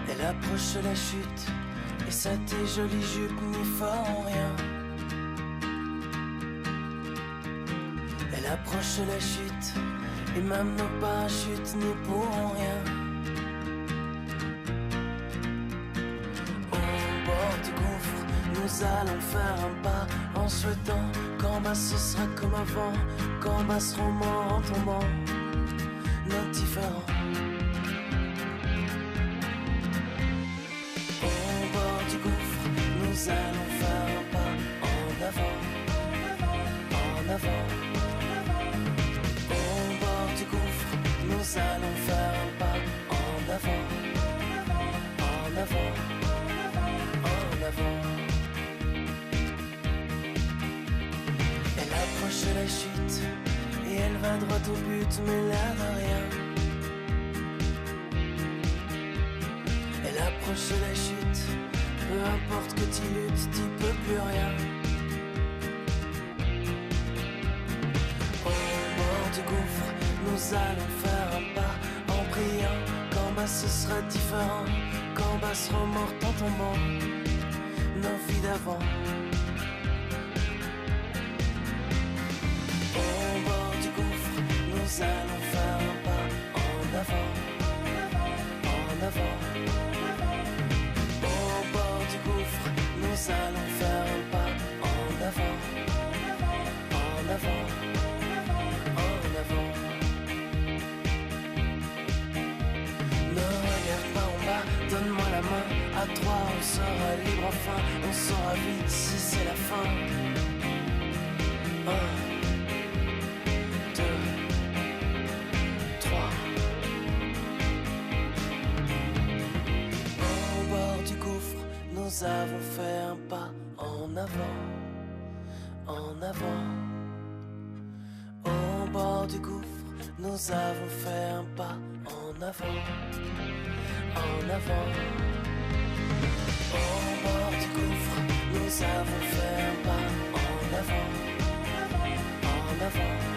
Elle approche la chute, et ça tes jolies jupes n'y font rien. Elle approche la chute, et même nos parachutes n'y pourront rien. Au bord du gouffre, nous allons faire un pas, en souhaitant qu'en bas ce sera comme avant, qu'en bas seront morts en tombant, nos différents. Nous allons faire un pas en avant, en avant. Au bord du gouffre, nous allons faire un pas en avant, en avant, en avant. Elle approche la chute et elle va droit au but, mais là de rien. Elle approche la chute. Peu importe que tu luttes, tu peux plus rien. Au bord du gouffre, nous allons faire un pas en priant qu'en bas ce sera différent, qu'en bas seront mortes en tombant nos vies d'avant. Au bord du gouffre, nous allons faire un pas en avant, en avant. Nous allons faire un pas en avant, en avant, en avant. Ne regarde pas en bas, donne-moi la main. À trois on sera libre enfin, on saura vite si c'est la fin. 1, 2, 3. Au bord du gouffre, nous avons fait un pas en avant, en avant. Au bord du gouffre, nous avons fait un pas en avant, en avant. Au bord du gouffre, nous avons fait un pas en avant, en avant.